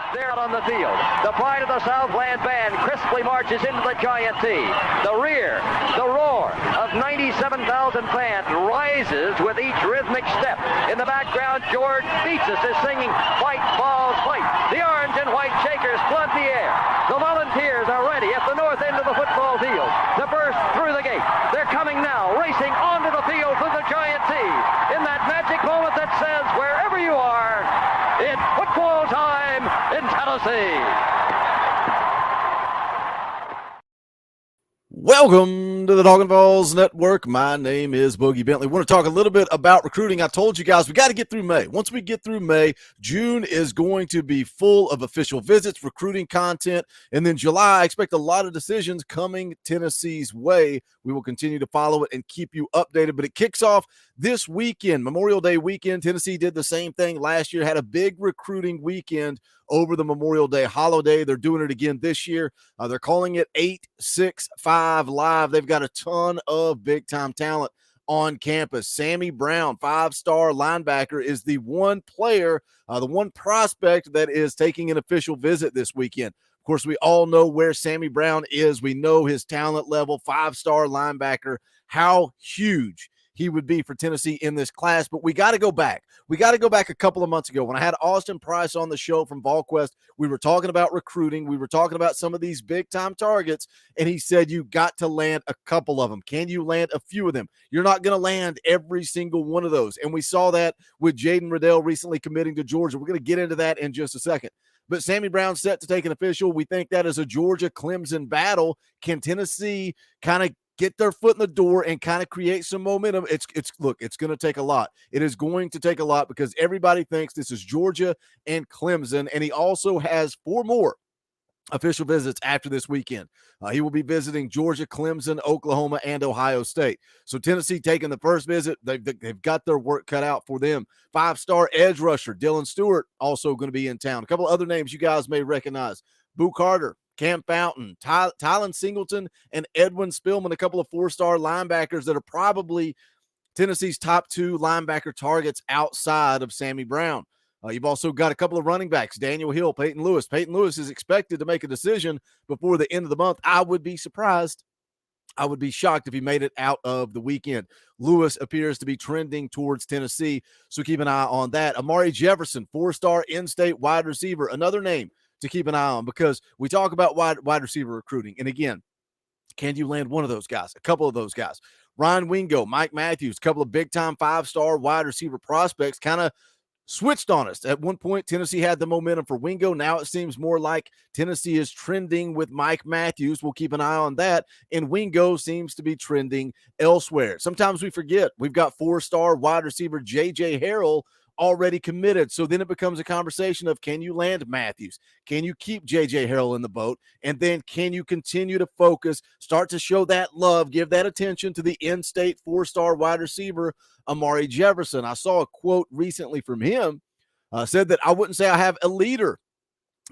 There on the field, the pride of the Southland band crisply marches into the Giant T. The rear, the roar of 97,000 fans rises with each rhythmic step. In the background, George Beatsis is singing "Fight, Balls, Fight." The orange and white Shakers flood the air. The Volunteers are ready at the north end of the football field to burst through the gate. They're coming now, racing onto the field through the Giant T. In that magic moment that says, wherever you are, it's football time in Tennessee. Welcome to the Talkin VAWLS Network. My name is Boogie Bentley. I want to talk a little bit about recruiting. I told you guys we got to get through May. Once we get through May, June is going to be full of official visits, recruiting content, and then July, I expect a lot of decisions coming Tennessee's way. We will continue to follow it and keep you updated, but it kicks off this weekend, Memorial Day weekend. Tennessee did the same thing last year, had a big recruiting weekend over the Memorial Day holiday. They're doing it again this year. They're calling it 865 Live. They've got a ton of big-time talent on campus. Sammy Brown, 5-star linebacker, is the one player, the one prospect that is taking an official visit this weekend. Of course, we all know where Sammy Brown is. We know his talent level, 5-star linebacker, how huge he would be for Tennessee in this class. But we got to go back. We got to go back a couple of months ago when I had Austin Price on the show from VolQuest. We were talking about recruiting. We were talking about some of these big-time targets, and he said you got to land a couple of them. Can you land a few of them? You're not going to land every single one of those, and we saw that with Jaden Reddell recently committing to Georgia. We're going to get into that in just a second. But Sammy Brown set to take an official. We think that is a Georgia-Clemson battle. Can Tennessee kind of get their foot in the door and kind of create some momentum? Look, it's going to take a lot. It is going to take a lot because everybody thinks this is Georgia and Clemson, and he also has 4 more official visits after this weekend. He will be visiting Georgia, Clemson, Oklahoma, and Ohio State. So Tennessee taking the first visit. They've got their work cut out for them. 5-star edge rusher Dylan Stewart also going to be in town. A couple of other names you guys may recognize: Boo Carter, Cam Fountain, Tylen Singleton, and Edwin Spillman, a couple of 4-star linebackers that are probably Tennessee's top 2 linebacker targets outside of Sammy Brown. You've also got a couple of running backs, Daniel Hill, Peyton Lewis. Peyton Lewis is expected to make a decision before the end of the month. I would be surprised. I would be shocked if he made it out of the weekend. Lewis appears to be trending towards Tennessee, so keep an eye on that. Amari Jefferson, 4-star in-state wide receiver, another name to keep an eye on because we talk about wide receiver recruiting. And again, can you land one of those guys, a couple of those guys? Ryan Wingo, Mike Matthews, a couple of big-time 5-star wide receiver prospects kind of switched on us. At one point, Tennessee had the momentum for Wingo. Now it seems more like Tennessee is trending with Mike Matthews. We'll keep an eye on that. And Wingo seems to be trending elsewhere. Sometimes we forget we've got 4-star wide receiver J.J. Harrell already committed. So then it becomes a conversation of, can you land Matthews? Can you keep J.J. Harrell in the boat? And then can you continue to focus, start to show that love, give that attention to the in-state 4-star wide receiver, Amari Jefferson? I saw a quote recently from him, said that I wouldn't say I have a leader.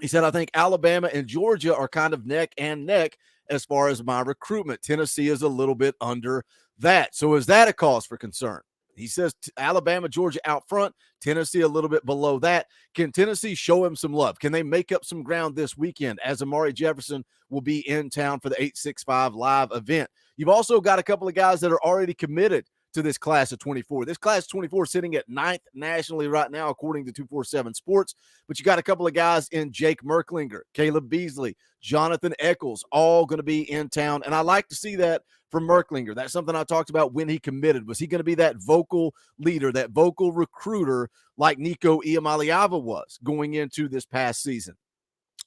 He said, I think Alabama and Georgia are kind of neck and neck as far as my recruitment. Tennessee is a little bit under that. So is that a cause for concern? He says Alabama, Georgia out front, Tennessee a little bit below that. Can Tennessee show him some love? Can they make up some ground this weekend as Amari Jefferson will be in town for the 865 Live event? You've also got a couple of guys that are already committed to this class of 24. This class of 24 sitting at 9th nationally right now, according to 247 Sports. But you got a couple of guys in Jake Merklinger, Caleb Beasley, Jonathan Eccles, all going to be in town. And I like to see that from Merklinger. That's something I talked about when he committed. Was he going to be that vocal leader, that vocal recruiter like Nico Iamaleava was going into this past season?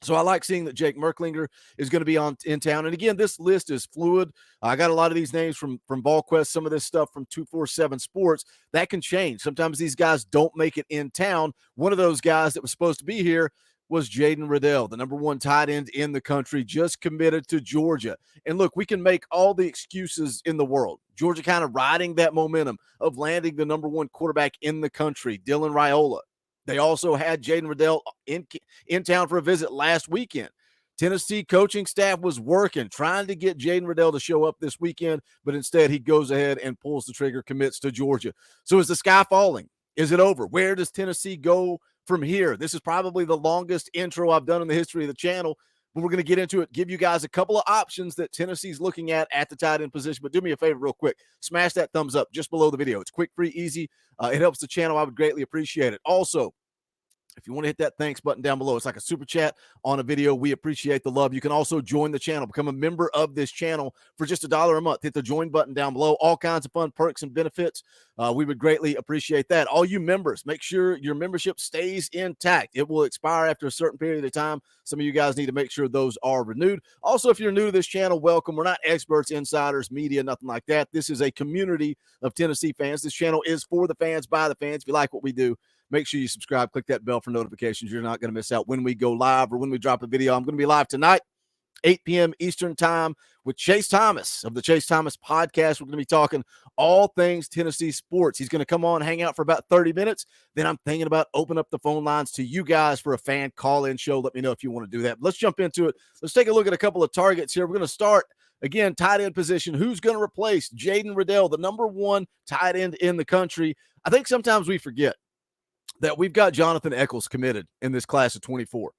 So I like seeing that Jake Merklinger is going to be in town. And again, this list is fluid. I got a lot of these names from VolQuest, some of this stuff from 247 Sports. That can change. Sometimes these guys don't make it in town. One of those guys that was supposed to be here was Jaden Reddell, the number 1 tight end in the country, just committed to Georgia. And look, we can make all the excuses in the world. Georgia kind of riding that momentum of landing the number 1 quarterback in the country, Dylan Raiola. They also had Jaden Reddell in town for a visit last weekend. Tennessee coaching staff was working, trying to get Jaden Reddell to show up this weekend, but instead he goes ahead and pulls the trigger, commits to Georgia. So is the sky falling? Is it over? Where does Tennessee go from here. This is probably the longest intro I've done in the history of the channel, but we're going to get into it, give you guys a couple of options that Tennessee's looking at the tight end position. But do me a favor real quick. Smash that thumbs up just below the video. It's quick, free, easy. It helps the channel. I would greatly appreciate it. Also, if you want to hit that thanks button down below, it's like a super chat on a video. We appreciate the love. You can also join the channel, become a member of this channel for just $1 a month. Hit the join button down below. All kinds of fun perks and benefits. We would greatly appreciate that. All you members, make sure your membership stays intact. It will expire after a certain period of time. Some of you guys need to make sure those are renewed. Also, if you're new to this channel, welcome. We're not experts, insiders, media, nothing like that. This is a community of Tennessee fans. This channel is for the fans, by the fans. If you like what we do, make sure you subscribe, click that bell for notifications. You're not going to miss out when we go live or when we drop a video. I'm going to be live tonight, 8 p.m. Eastern time with Chase Thomas of the Chase Thomas podcast. We're going to be talking all things Tennessee sports. He's going to come on, hang out for about 30 minutes. Then I'm thinking about opening up the phone lines to you guys for a fan call-in show. Let me know if you want to do that. But let's jump into it. Let's take a look at a couple of targets here. We're going to start, again, tight end position. Who's going to replace Jaden Reddell, the #1 tight end in the country? I think sometimes we forget that we've got Jonathan Eccles committed in this class of 24.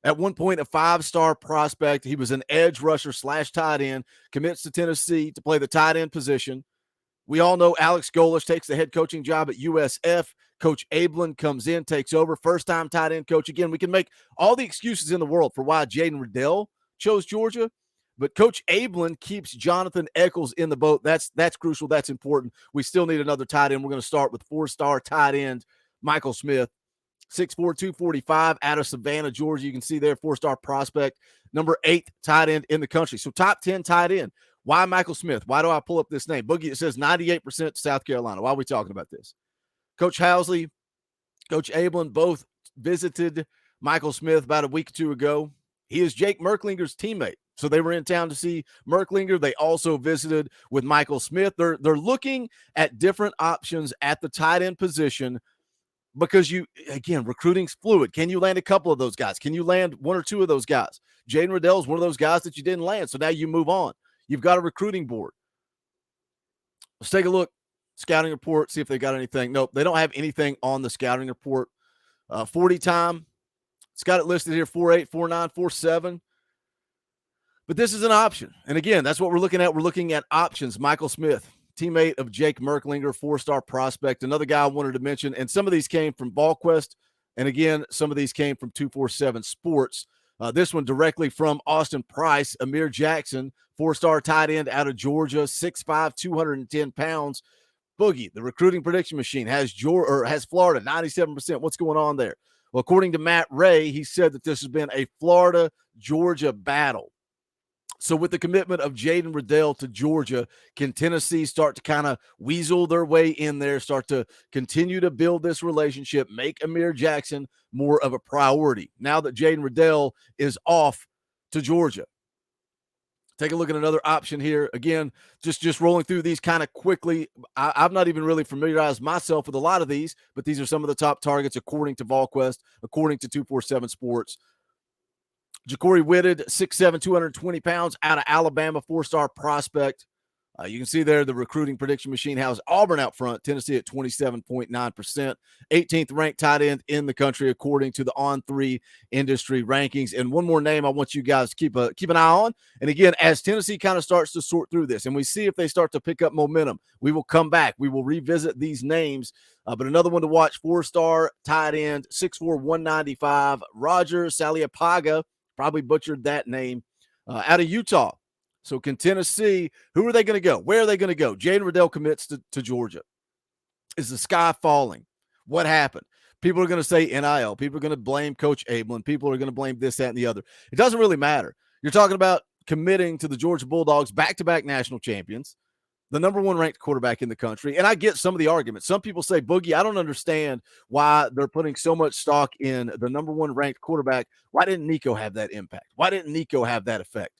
At one point, a 5-star prospect. He was an edge rusher / tight end, commits to Tennessee to play the tight end position. We all know Alex Golesh takes the head coaching job at USF. Coach Ablin comes in, takes over, first-time tight end coach. Again, we can make all the excuses in the world for why Jaden Reddell chose Georgia, but Coach Ablin keeps Jonathan Eccles in the boat. That's crucial. That's important. We still need another tight end. We're going to start with 4-star tight end Michael Smith, 6'4", 245, out of Savannah, Georgia. You can see there, 4-star prospect, #8 tight end in the country. So top 10 tight end. Why Michael Smith? Why do I pull up this name? Boogie, it says 98% South Carolina. Why are we talking about this? Coach Housley, Coach Ablin both visited Michael Smith about a week or two ago. He is Jake Merklinger's teammate. So they were in town to see Merklinger. They also visited with Michael Smith. They're looking at different options at the tight end position, because recruiting's fluid. Can you land a couple of those guys? Can you land 1 or 2 of those guys? Jaden Reddell is one of those guys that you didn't land, so now you move on. You've got a recruiting board. Let's take a look. Scouting report, see if they got anything. Nope, they don't have anything on the scouting report. 40 time. It's got it listed here, 4'8", 4'9", 4'7". But this is an option. And again, that's what we're looking at. We're looking at options. Michael Smith, teammate of Jake Merklinger, 4-star prospect. Another guy I wanted to mention, and some of these came from VAWLS, and again, some of these came from 247 Sports. This one directly from Austin Price, Amir Jackson, 4-star tight end out of Georgia, 6'5", 210 pounds. Boogie, the recruiting prediction machine, has Florida 97%. What's going on there? Well, according to Matt Ray, he said that this has been a Florida-Georgia battle. So with the commitment of Jaden Reddell to Georgia, can Tennessee start to kind of weasel their way in there, start to continue to build this relationship, make Amir Jackson more of a priority now that Jaden Reddell is off to Georgia? Take a look at another option here. Again, just rolling through these kind of quickly. I've not even really familiarized myself with a lot of these, but these are some of the top targets according to VAWLS, according to 247 Sports. Ja'Cory Whitted, 6'7", 220 pounds, out of Alabama, 4-star prospect. You can see there the recruiting prediction machine has Auburn out front, Tennessee at 27.9%, 18th ranked tight end in the country according to the On3 industry rankings. And one more name I want you guys to keep an eye on. And again, as Tennessee kind of starts to sort through this and we see if they start to pick up momentum, we will come back. We will revisit these names. But another one to watch, 4-star tight end, 6'4", 195, Roger Saliapaga, probably butchered that name, out of Utah. So can Tennessee, who are they going to go? Where are they going to go? Jaden Reddell commits to Georgia. Is the sky falling? What happened? People are going to say NIL. People are going to blame Coach Ablin. People are going to blame this, that, and the other. It doesn't really matter. You're talking about committing to the Georgia Bulldogs, back-to-back national champions, the #1 ranked quarterback in the country. And I get some of the arguments. Some people say, Boogie, I don't understand why they're putting so much stock in the #1 ranked quarterback. Why didn't Nico have that impact? Why didn't Nico have that effect?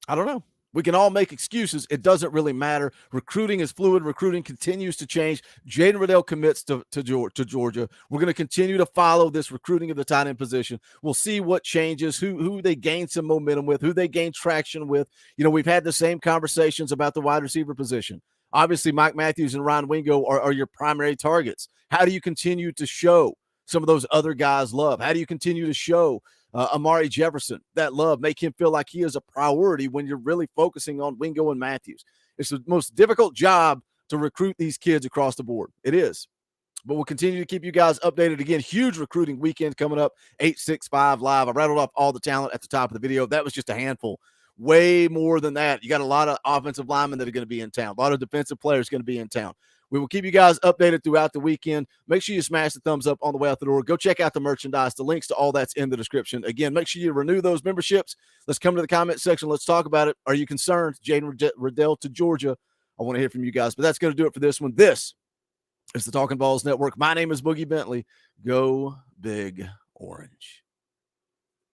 I don't know. We can all make excuses. It doesn't really matter. Recruiting is fluid. Recruiting continues to change. Jaden Reddell commits to Georgia. We're going to continue to follow this recruiting of the tight end position. We'll see what changes, who they gain some momentum with, who they gain traction with. You know, we've had the same conversations about the wide receiver position. Obviously, Mike Matthews and Ryan Wingo are your primary targets. How do you continue to show some of those other guys love? How do you continue to show Amari Jefferson that love, make him feel like he is a priority when you're really focusing on Wingo and Matthews? It's the most difficult job to recruit these kids across the board. It is. But we'll continue to keep you guys updated. Again, huge recruiting weekend coming up, 865 Live. I rattled off all the talent at the top of the video. That was just a handful. Way more than that. You got a lot of offensive linemen that are going to be in town. A lot of defensive players going to be in town. We will keep you guys updated throughout the weekend. Make sure you smash the thumbs up on the way out the door. Go check out the merchandise. The links to all that's in the description. Again, make sure you renew those memberships. Let's come to the comment section. Let's talk about it. Are you concerned? Jaden Reddell to Georgia. I want to hear from you guys. But that's going to do it for this one. This is the Talkin' VAWLS Network. My name is Boogie Bentley. Go Big Orange.